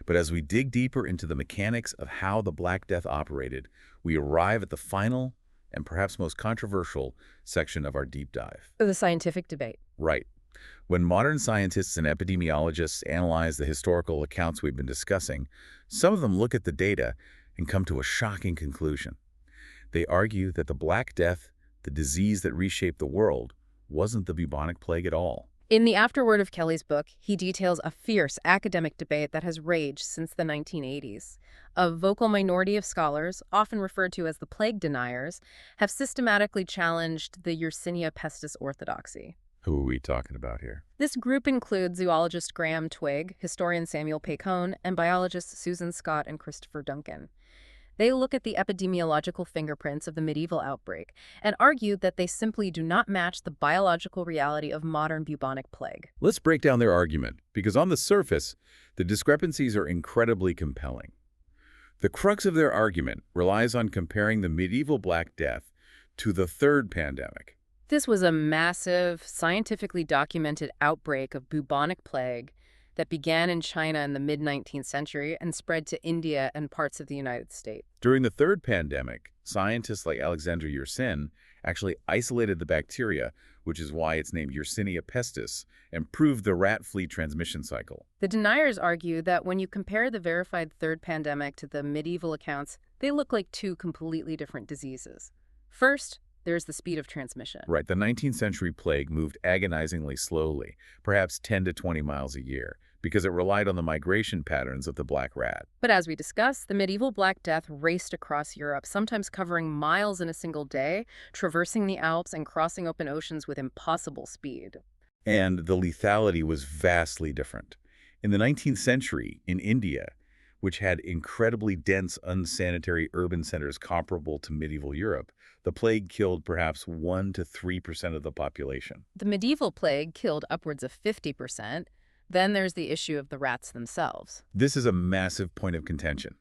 But as we dig deeper into the mechanics of how the Black Death operated, we arrive at the final and perhaps most controversial section of our deep dive. The scientific debate. Right. When modern scientists and epidemiologists analyze the historical accounts we've been discussing, some of them look at the data and come to a shocking conclusion. They argue that the Black Death, the disease that reshaped the world, wasn't the bubonic plague at all. In the afterword of Kelly's book, he details a fierce academic debate that has raged since the 1980s. A vocal minority of scholars, often referred to as the plague deniers, have systematically challenged the Yersinia pestis orthodoxy. Who are we talking about here? This group includes zoologist Graham Twigg, historian Samuel Pacone, and biologists Susan Scott and Christopher Duncan. They look at the epidemiological fingerprints of the medieval outbreak and argue that they simply do not match the biological reality of modern bubonic plague. Let's break down their argument, because on the surface, the discrepancies are incredibly compelling. The crux of their argument relies on comparing the medieval Black Death to the third pandemic. This was a massive, scientifically documented outbreak of bubonic plague that began in China in the mid-19th century and spread to India and parts of the United States. During the third pandemic, scientists like Alexander Yersin actually isolated the bacteria, which is why it's named Yersinia pestis, and proved the rat flea transmission cycle. The deniers argue that when you compare the verified third pandemic to the medieval accounts, they look like two completely different diseases. First, there's the speed of transmission. Right, the 19th century plague moved agonizingly slowly, perhaps 10 to 20 miles a year, because it relied on the migration patterns of the black rat. But as we discussed, the medieval Black Death raced across Europe, sometimes covering miles in a single day, traversing the Alps and crossing open oceans with impossible speed. And the lethality was vastly different. In the 19th century, in India, which had incredibly dense, unsanitary urban centers comparable to medieval Europe, the plague killed perhaps 1 to 3% of the population. The medieval plague killed upwards of 50%. Then there's the issue of the rats themselves. This is a massive point of contention.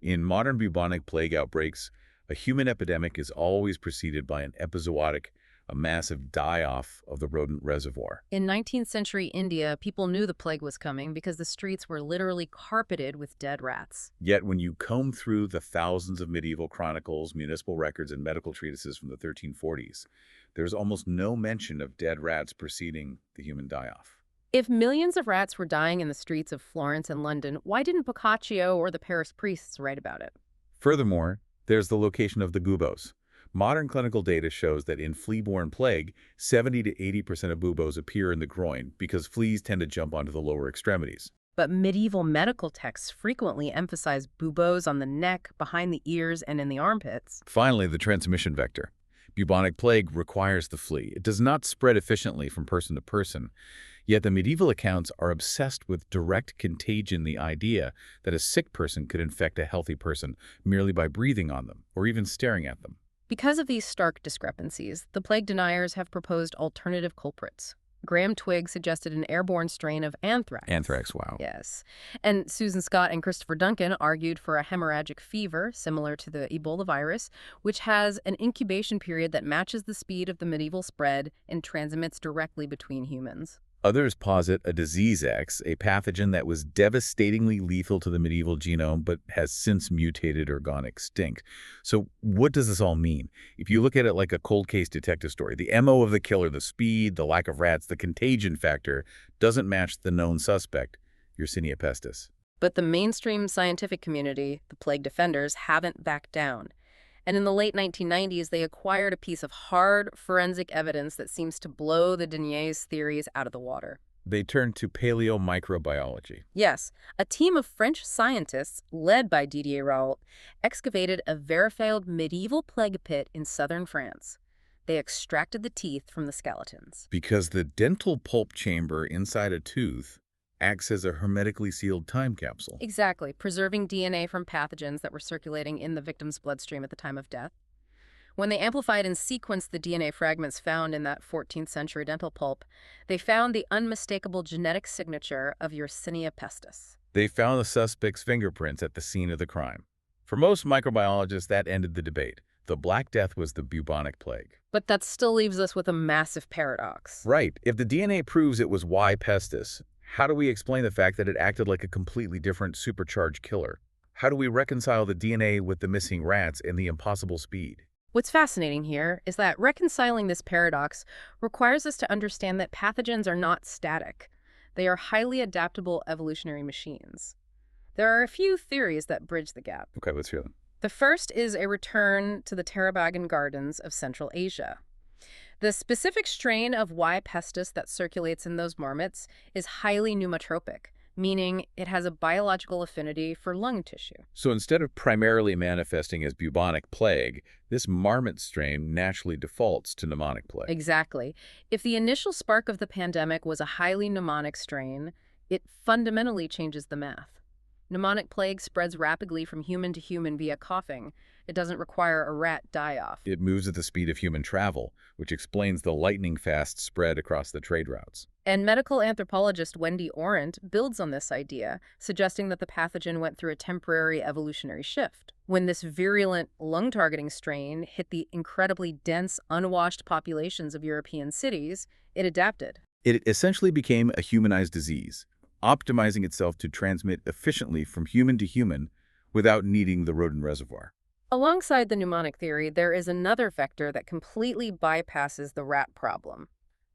In modern bubonic plague outbreaks, a human epidemic is always preceded by an epizootic, a massive die-off of the rodent reservoir. In 19th century India, people knew the plague was coming because the streets were literally carpeted with dead rats. Yet when you comb through the thousands of medieval chronicles, municipal records, and medical treatises from the 1340s, there's almost no mention of dead rats preceding the human die-off. If millions of rats were dying in the streets of Florence and London, why didn't Boccaccio or the Paris priests write about it? Furthermore, there's the location of the buboes. Modern clinical data shows that in flea-borne plague, 70 to 80% of buboes appear in the groin because fleas tend to jump onto the lower extremities. But medieval medical texts frequently emphasize buboes on the neck, behind the ears, and in the armpits. Finally, the transmission vector. Bubonic plague requires the flea. It does not spread efficiently from person to person. Yet the medieval accounts are obsessed with direct contagion, the idea that a sick person could infect a healthy person merely by breathing on them or even staring at them. Because of these stark discrepancies, the plague deniers have proposed alternative culprits. Graham Twigg suggested an airborne strain of anthrax. Anthrax, wow. Yes. And Susan Scott and Christopher Duncan argued for a hemorrhagic fever, similar to the Ebola virus, which has an incubation period that matches the speed of the medieval spread and transmits directly between humans. Others posit a disease X, a pathogen that was devastatingly lethal to the medieval genome but has since mutated or gone extinct. So what does this all mean? If you look at it like a cold case detective story, the MO of the killer, the speed, the lack of rats, the contagion factor, doesn't match the known suspect, Yersinia pestis. But the mainstream scientific community, the plague defenders, haven't backed down. And in the late 1990s, they acquired a piece of hard forensic evidence that seems to blow the deniers' theories out of the water. They turned to paleomicrobiology. Yes, a team of French scientists, led by Didier Raoult, excavated a verified medieval plague pit in southern France. They extracted the teeth from the skeletons. Because the dental pulp chamber inside a tooth acts as a hermetically sealed time capsule. Exactly, preserving DNA from pathogens that were circulating in the victim's bloodstream at the time of death. When they amplified and sequenced the DNA fragments found in that 14th century dental pulp, they found the unmistakable genetic signature of Yersinia pestis. They found the suspect's fingerprints at the scene of the crime. For most microbiologists, that ended the debate. The Black Death was the bubonic plague. But that still leaves us with a massive paradox. Right. If the DNA proves it was Y. pestis, how do we explain the fact that it acted like a completely different supercharged killer? How do we reconcile the DNA with the missing rats and the impossible speed? What's fascinating here is that reconciling this paradox requires us to understand that pathogens are not static. They are highly adaptable evolutionary machines. There are a few theories that bridge the gap. Okay, let's hear them. The first is a return to the Tarabagan Gardens of Central Asia. The specific strain of Y. pestis that circulates in those marmots is highly pneumotropic, meaning it has a biological affinity for lung tissue. So instead of primarily manifesting as bubonic plague, this marmot strain naturally defaults to pneumonic plague. Exactly. If the initial spark of the pandemic was a highly pneumonic strain, it fundamentally changes the math. Pneumonic plague spreads rapidly from human to human via coughing. It doesn't require a rat die-off. It moves at the speed of human travel, which explains the lightning-fast spread across the trade routes. And medical anthropologist Wendy Orant builds on this idea, suggesting that the pathogen went through a temporary evolutionary shift. When this virulent lung-targeting strain hit the incredibly dense, unwashed populations of European cities, it adapted. It essentially became a humanized disease, optimizing itself to transmit efficiently from human to human without needing the rodent reservoir. Alongside the mnemonic theory, there is another vector that completely bypasses the rat problem.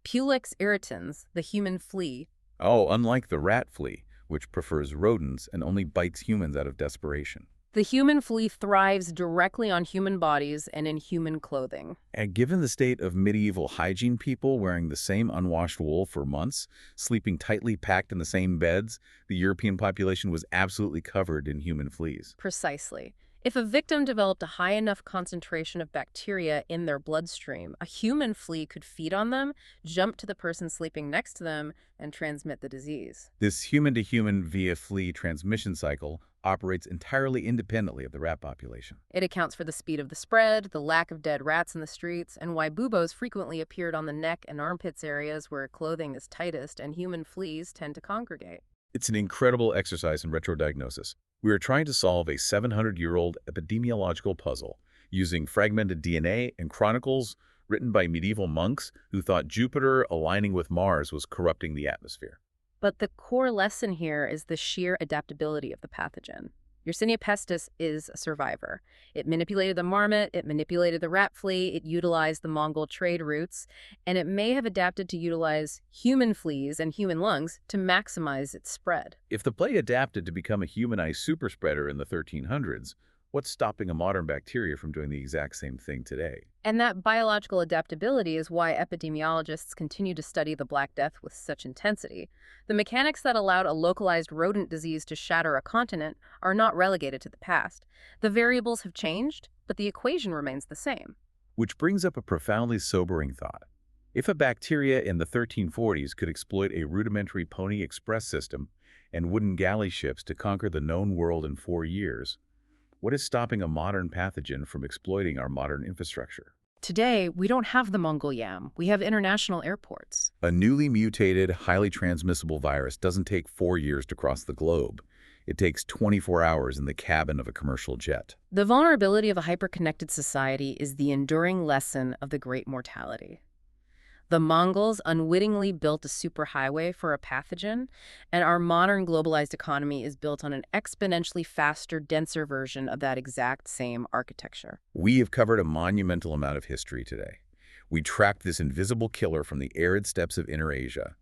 Pulex irritans, the human flea. Oh, unlike the rat flea, which prefers rodents and only bites humans out of desperation. The human flea thrives directly on human bodies and in human clothing. And given the state of medieval hygiene, people wearing the same unwashed wool for months, sleeping tightly packed in the same beds, the European population was absolutely covered in human fleas. Precisely. If a victim developed a high enough concentration of bacteria in their bloodstream, a human flea could feed on them, jump to the person sleeping next to them, and transmit the disease. This human-to-human via flea transmission cycle operates entirely independently of the rat population. It accounts for the speed of the spread, the lack of dead rats in the streets, and why buboes frequently appeared on the neck and armpits areas where clothing is tightest and human fleas tend to congregate. It's an incredible exercise in retrodiagnosis. We are trying to solve a 700-year-old epidemiological puzzle using fragmented DNA and chronicles written by medieval monks who thought Jupiter aligning with Mars was corrupting the atmosphere. But the core lesson here is the sheer adaptability of the pathogen. Yersinia pestis is a survivor. It manipulated the marmot, it manipulated the rat flea, it utilized the Mongol trade routes, and it may have adapted to utilize human fleas and human lungs to maximize its spread. If the plague adapted to become a humanized superspreader in the 1300s, what's stopping a modern bacteria from doing the exact same thing today? And that biological adaptability is why epidemiologists continue to study the Black Death with such intensity. The mechanics that allowed a localized rodent disease to shatter a continent are not relegated to the past. The variables have changed, but the equation remains the same. Which brings up a profoundly sobering thought. If a bacteria in the 1340s could exploit a rudimentary Pony Express system and wooden galley ships to conquer the known world in 4 years, what is stopping a modern pathogen from exploiting our modern infrastructure? Today, we don't have the Mongol yam. We have international airports. A newly mutated, highly transmissible virus doesn't take 4 years to cross the globe. It takes 24 hours in the cabin of a commercial jet. The vulnerability of a hyper-connected society is the enduring lesson of the Great Mortality. The Mongols unwittingly built a superhighway for a pathogen, and our modern globalized economy is built on an exponentially faster, denser version of that exact same architecture. We have covered a monumental amount of history today. We tracked this invisible killer from the arid steppes of Inner Asia,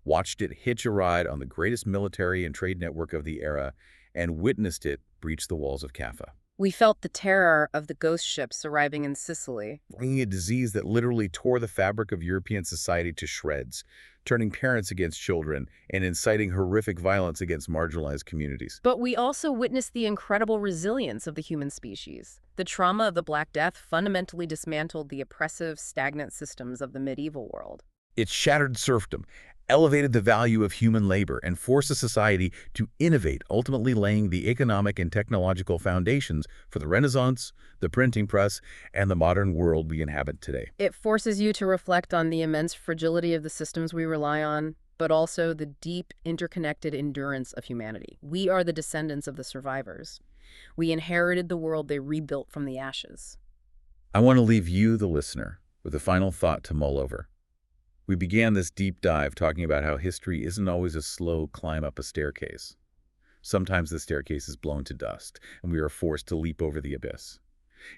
watched it hitch a ride on the greatest military and trade network of the era, and witnessed it breach the walls of Kaffa, We felt the terror of the ghost ships arriving in Sicily. bringing a disease that literally tore the fabric of European society to shreds, turning parents against children and inciting horrific violence against marginalized communities. But we also witnessed the incredible resilience of the human species. The trauma of the Black Death fundamentally dismantled the oppressive, stagnant systems of the medieval world. It shattered serfdom, elevated the value of human labor, and forced a society to innovate, ultimately laying the economic and technological foundations for the Renaissance, the printing press, and the modern world we inhabit today. It forces you to reflect on the immense fragility of the systems we rely on, but also the deep, interconnected endurance of humanity. We are the descendants of the survivors. We inherited the world they rebuilt from the ashes. I want to leave you, the listener, with a final thought to mull over. We began this deep dive talking about how history isn't always a slow climb up a staircase. Sometimes the staircase is blown to dust, and we are forced to leap over the abyss.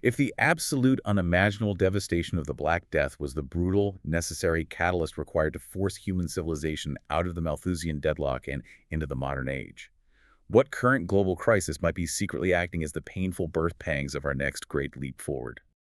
If the absolute unimaginable devastation of the Black Death was the brutal, necessary catalyst required to force human civilization out of the Malthusian deadlock and into the modern age, what current global crisis might be secretly acting as the painful birth pangs of our next great leap forward?